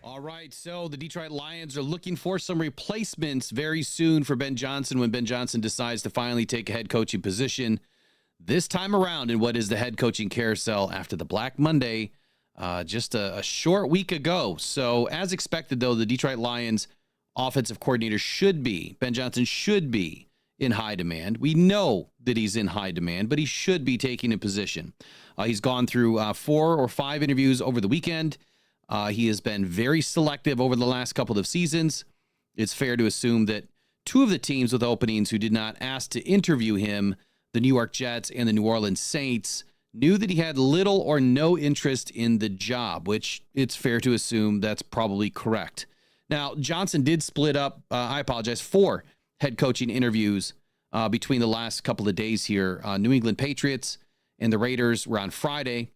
All right, so the Detroit Lions are looking for some replacements very soon for Ben Johnson when Ben Johnson decides to finally take a head coaching position this time around in what is the head coaching carousel after the Black Monday just a short week ago. So as expected, though, the Detroit Lions offensive coordinator Ben Johnson should be in high demand. We know that he's in high demand, but he should be taking a position. He's gone through 4 or 5 interviews over the weekend. He has been very selective over the last couple of seasons. It's fair to assume that 2 of the teams with openings who did not ask to interview him, the New York Jets and the New Orleans Saints, knew that he had little or no interest in the job, which it's fair to assume that's probably correct. Now, Johnson did split up, 4 head coaching interviews between the last couple of days here. New England Patriots and the Raiders were on Friday,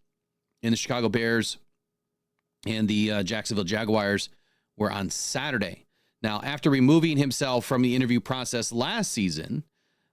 and the Chicago Bears and the Jacksonville Jaguars were on Saturday. Now, after removing himself from the interview process last season,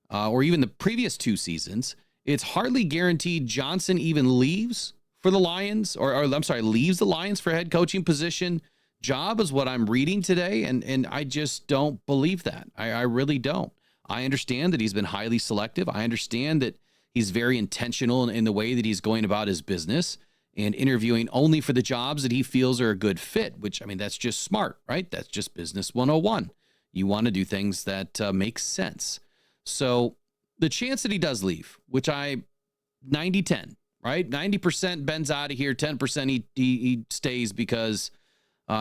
or even the previous 2 seasons, it's hardly guaranteed Johnson even leaves for the Lions, leaves the Lions for a head coaching position job is what I'm reading today, and I just don't believe that. I really don't. I understand that he's been highly selective. I understand that he's very intentional in the way that he's going about his business and interviewing only for the jobs that he feels are a good fit, which, I mean, that's just smart, right? That's just business 101. You want to do things that make sense. So the chance that he does leave, which 90-10, right? 90% Ben's out of here, 10% he stays because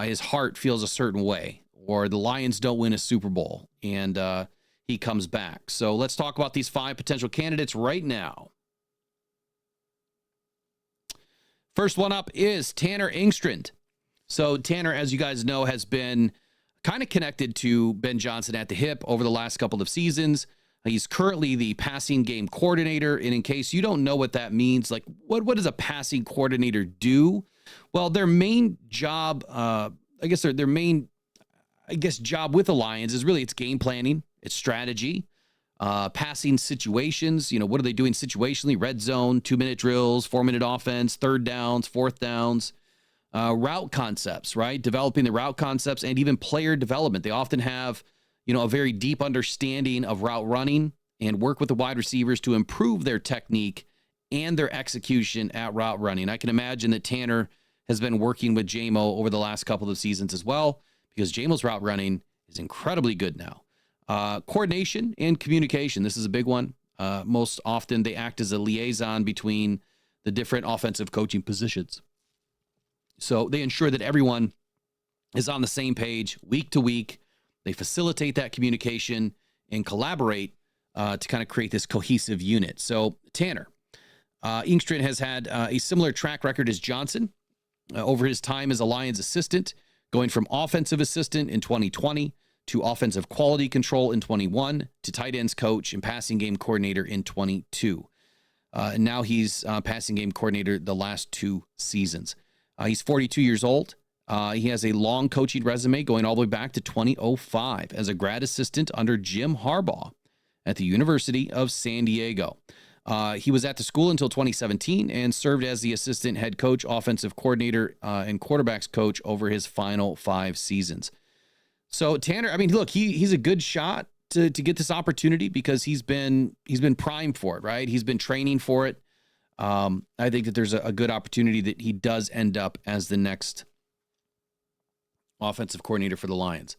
his heart feels a certain way, or the Lions don't win a Super Bowl, and he comes back. So let's talk about these 5 potential candidates right now. First one up is Tanner Engstrand. So Tanner, as you guys know, has been kind of connected to Ben Johnson at the hip over the last couple of seasons. He's currently the passing game coordinator. And in case you don't know what that means, like what does a passing coordinator do? Well, their main job, their main job with the Lions is really it's game planning, it's strategy, passing situations. What are they doing situationally? Red zone, 2-minute drills, 4-minute offense, 3rd downs, 4th downs, route concepts, right? Developing the route concepts and even player development. They often have, a very deep understanding of route running and work with the wide receivers to improve their technique and their execution at route running. I can imagine that Tanner has been working with JMO over the last couple of seasons as well, because JMO's route running is incredibly good now. Coordination and communication. This is a big one. Most often they act as a liaison between the different offensive coaching positions. So they ensure that everyone is on the same page week to week. They facilitate that communication and collaborate to kind of create this cohesive unit. So Tanner Engstrand has had a similar track record as Johnson over his time as a Lions assistant, going from offensive assistant in 2020 to offensive quality control in 21 to tight ends coach and passing game coordinator in 22. And now he's passing game coordinator the last 2 seasons. He's 42 years old. He has a long coaching resume going all the way back to 2005 as a grad assistant under Jim Harbaugh at the University of San Diego. He was at the school until 2017 and served as the assistant head coach, offensive coordinator, and quarterbacks coach over his final 5 seasons. So Tanner, I mean, look, he's a good shot to get this opportunity because he's been primed for it, right? He's been training for it. I think that there's a good opportunity that he does end up as the next offensive coordinator for the Lions.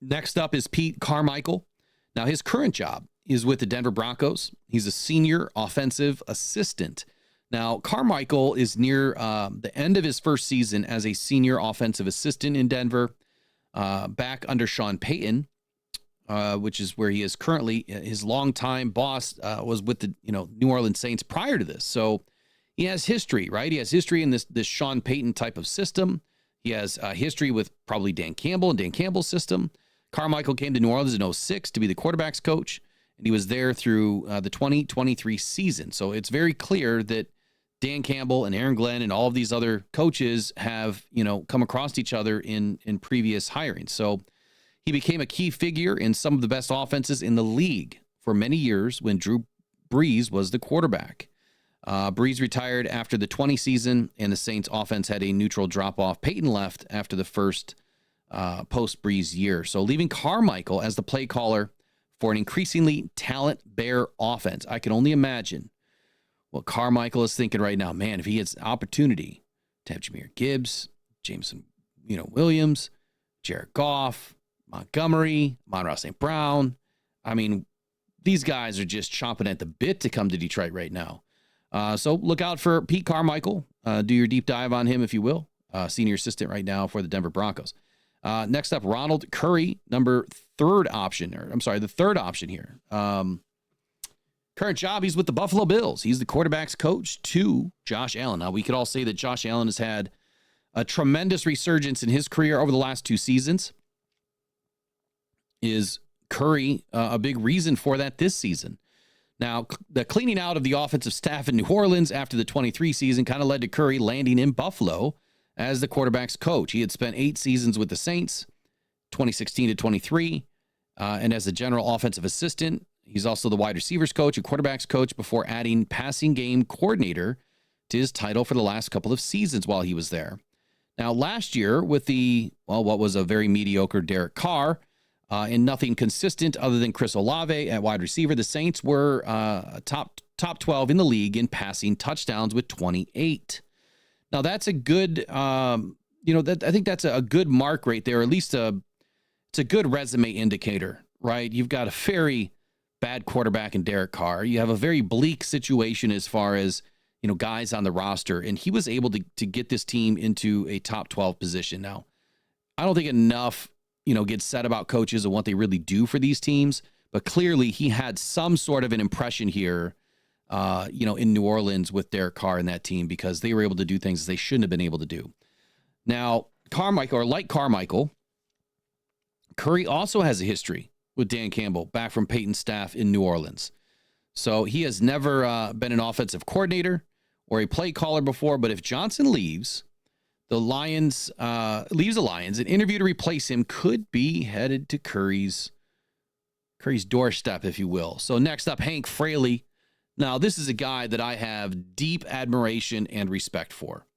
Next up is Pete Carmichael. Now, his current job is with the Denver Broncos. He's a senior offensive assistant. Now, Carmichael is near the end of his first season as a senior offensive assistant in Denver, back under Sean Payton, which is where he is currently. His longtime boss was with the New Orleans Saints prior to this. So he has history, right? He has history in this Sean Payton type of system. He has history with probably Dan Campbell and Dan Campbell's system. Carmichael came to New Orleans in 2006 to be the quarterbacks coach, and he was there through the 2023 season. So it's very clear that Dan Campbell and Aaron Glenn and all of these other coaches have, come across each other in previous hirings. So he became a key figure in some of the best offenses in the league for many years when Drew Brees was the quarterback. Breeze retired after the 20 season, and the Saints offense had a neutral drop-off. Peyton left after the first post-Breeze year. So leaving Carmichael as the play caller for an increasingly talent-bare offense. I can only imagine what Carmichael is thinking right now. Man, if he gets an opportunity to have Jahmyr Gibbs, Jameson, Williams, Jared Goff, Montgomery, Amon-Ra St. Brown. I mean, these guys are just chomping at the bit to come to Detroit right now. So look out for Pete Carmichael. Do your deep dive on him, if you will. Senior assistant right now for the Denver Broncos. Next up, Ronald Curry, the third option here. Current job, he's with the Buffalo Bills. He's the quarterback's coach to Josh Allen. Now, we could all say that Josh Allen has had a tremendous resurgence in his career over the last 2 seasons. Is Curry a big reason for that this season? Now, the cleaning out of the offensive staff in New Orleans after the 23 season kind of led to Curry landing in Buffalo as the quarterback's coach. He had spent 8 seasons with the Saints, 2016 to 23, and as the general offensive assistant. He's also the wide receivers coach and quarterback's coach before adding passing game coordinator to his title for the last couple of seasons while he was there. Now, last year with what was a very mediocre Derek Carr, and nothing consistent other than Chris Olave at wide receiver, the Saints were top 12 in the league in passing touchdowns with 28. Now, that's a good, I think that's a good mark right there. At least it's a good resume indicator, right? You've got a very bad quarterback in Derek Carr. You have a very bleak situation as far as, guys on the roster, and he was able to get this team into a top 12 position. Now, I don't think enough gets said about coaches and what they really do for these teams. But clearly he had some sort of an impression here, in New Orleans with Derek Carr and that team, because they were able to do things they shouldn't have been able to do. Now, Carmichael, Curry also has a history with Dan Campbell back from Peyton's staff in New Orleans. So he has never been an offensive coordinator or a play caller before. But if Johnson leaves the Lions, an interview to replace him could be headed to Curry's doorstep, if you will. So next up, Hank Fraley. Now, this is a guy that I have deep admiration and respect for.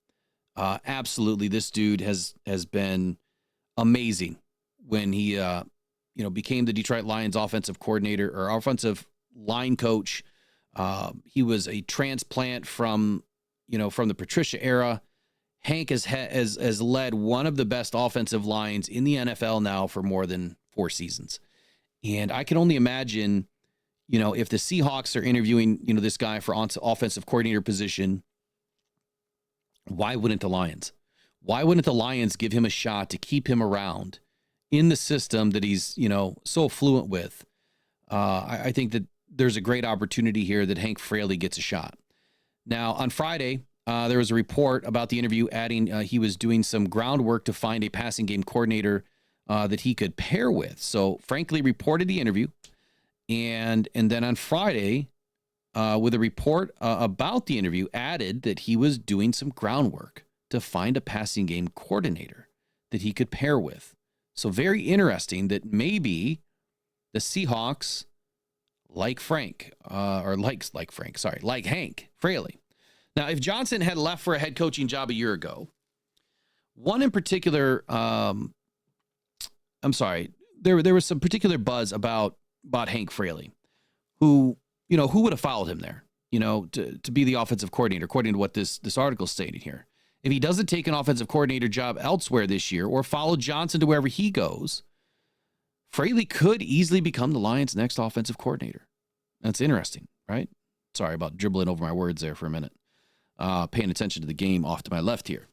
Absolutely, this dude has been amazing when he became the Detroit Lions offensive coordinator or offensive line coach. He was a transplant from the Patricia era. Hank has led one of the best offensive lines in the NFL now for more than 4 seasons. And I can only imagine, if the Seahawks are interviewing, this guy for offensive coordinator position, why wouldn't the Lions? Why wouldn't the Lions give him a shot to keep him around in the system that he's, so fluent with? I think that there's a great opportunity here that Hank Fraley gets a shot. Now, on Friday, there was a report about the interview adding he was doing some groundwork to find a passing game coordinator that he could pair with. So, frankly, reported the interview. And then on Friday, with a report about the interview, added that he was doing some groundwork to find a passing game coordinator that he could pair with. So very interesting that maybe the Seahawks like Hank Fraley. Now, if Johnson had left for a head coaching job a year ago, one in particular, there was some particular buzz about Hank Fraley, who would have followed him there, to be the offensive coordinator, according to what this article stated here. If he doesn't take an offensive coordinator job elsewhere this year or follow Johnson to wherever he goes, Fraley could easily become the Lions' next offensive coordinator. That's interesting, right? Sorry about dribbling over my words there for a minute. Paying attention to the game off to my left here.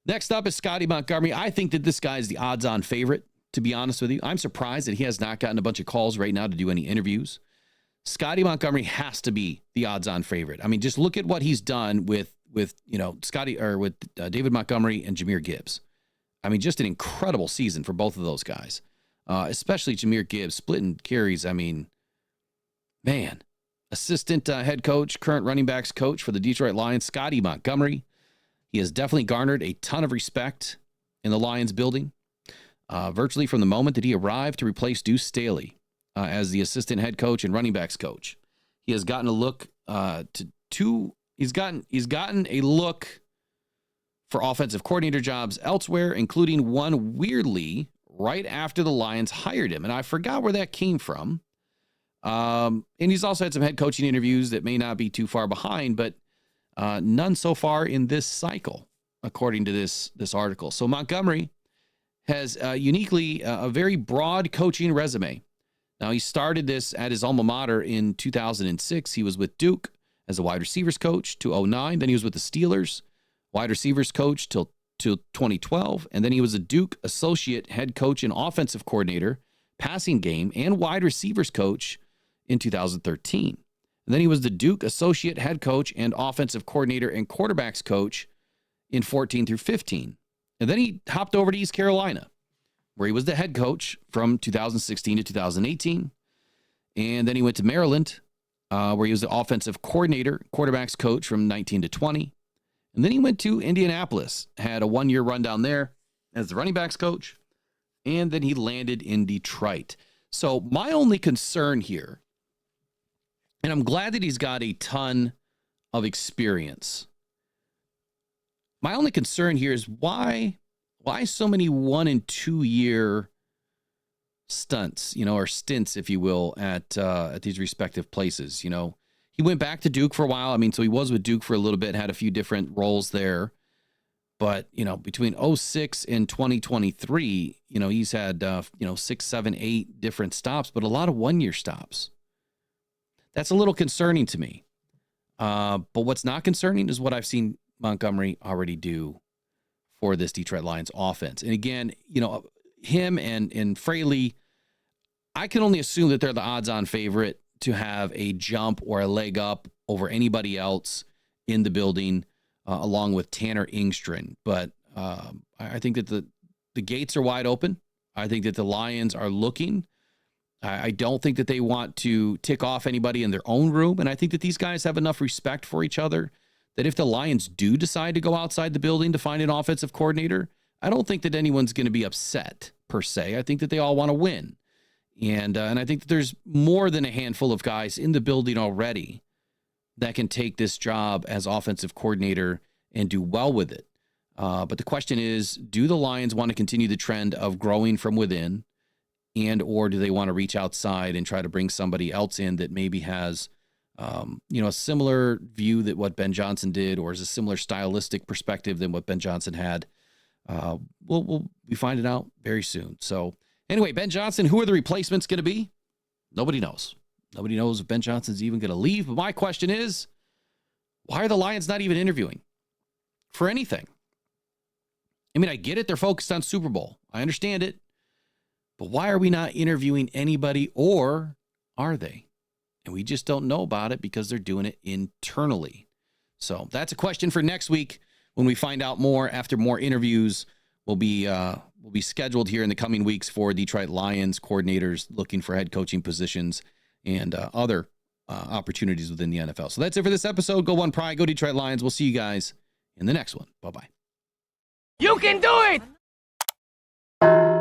Next up is Scotty Montgomery. I think that this guy is the odds-on favorite, to be honest with you. I'm surprised that he has not gotten a bunch of calls right now to do any interviews. Scotty Montgomery has to be the odds-on favorite. I mean, just look at what he's done with David Montgomery and Jahmyr Gibbs. I mean, just an incredible season for both of those guys, especially Jahmyr Gibbs splitting carries. I mean, man, assistant head coach, current running backs coach for the Detroit Lions, Scotty Montgomery. He has definitely garnered a ton of respect in the Lions building, virtually from the moment that he arrived to replace Deuce Staley as the assistant head coach and running backs coach. He has gotten a look to 2 he's gotten a look for offensive coordinator jobs elsewhere, including one weirdly right after the Lions hired him. And I forgot where that came from. And he's also had some head coaching interviews that may not be too far behind, but none so far in this cycle, according to this article. So Montgomery has uniquely a very broad coaching resume. Now, he started this at his alma mater in 2006. He was with Duke as a wide receivers coach to 2009. Then he was with the Steelers, wide receivers coach till 2012. And then he was a Duke associate head coach and offensive coordinator, passing game, and wide receivers coach in 2013. And then he was the Duke associate head coach and offensive coordinator and quarterbacks coach in 14 through 15. And then he hopped over to East Carolina, where he was the head coach from 2016 to 2018. And then he went to Maryland, where he was the offensive coordinator, quarterbacks coach from 19 to 20. And then he went to Indianapolis, had a one-year run down there as the running backs coach. And then he landed in Detroit. So my only concern here, and I'm glad that he's got a ton of experience. My only concern here is why so many 1 and 2 year stunts, or stints, if you will, at these respective places. He went back to Duke for a while. I mean, so he was with Duke for a little bit, had a few different roles there. But, between 06 and 2023, he's had, 6, 7, 8 different stops, but a lot of 1 year stops. That's a little concerning to me. But what's not concerning is what I've seen Montgomery already do for this Detroit Lions offense. And again, him and Fraley, I can only assume that they're the odds-on favorite to have a jump or a leg up over anybody else in the building, along with Tanner Engstrand. But I think that the gates are wide open. I think that the Lions are looking. I don't think that they want to tick off anybody in their own room. And I think that these guys have enough respect for each other that if the Lions do decide to go outside the building to find an offensive coordinator, I don't think that anyone's going to be upset per se. I think that they all want to win. And I think that there's more than a handful of guys in the building already that can take this job as offensive coordinator and do well with it. But the question is, do the Lions want to continue the trend of growing from within, and or do they want to reach outside and try to bring somebody else in that maybe has a similar view that what Ben Johnson did, or is a similar stylistic perspective than what Ben Johnson had? We'll be finding out very soon. So anyway, Ben Johnson, who are the replacements going to be? Nobody knows. Nobody knows if Ben Johnson's even going to leave. But my question is, why are the Lions not even interviewing for anything? I mean, I get it. They're focused on Super Bowl. I understand it. But why are we not interviewing anybody, or are they? And we just don't know about it because they're doing it internally. So that's a question for next week when we find out more after more interviews will be scheduled here in the coming weeks for Detroit Lions coordinators looking for head coaching positions and other opportunities within the NFL. So that's it for this episode. Go One Pride, go Detroit Lions. We'll see you guys in the next one. Bye-bye. You can do it!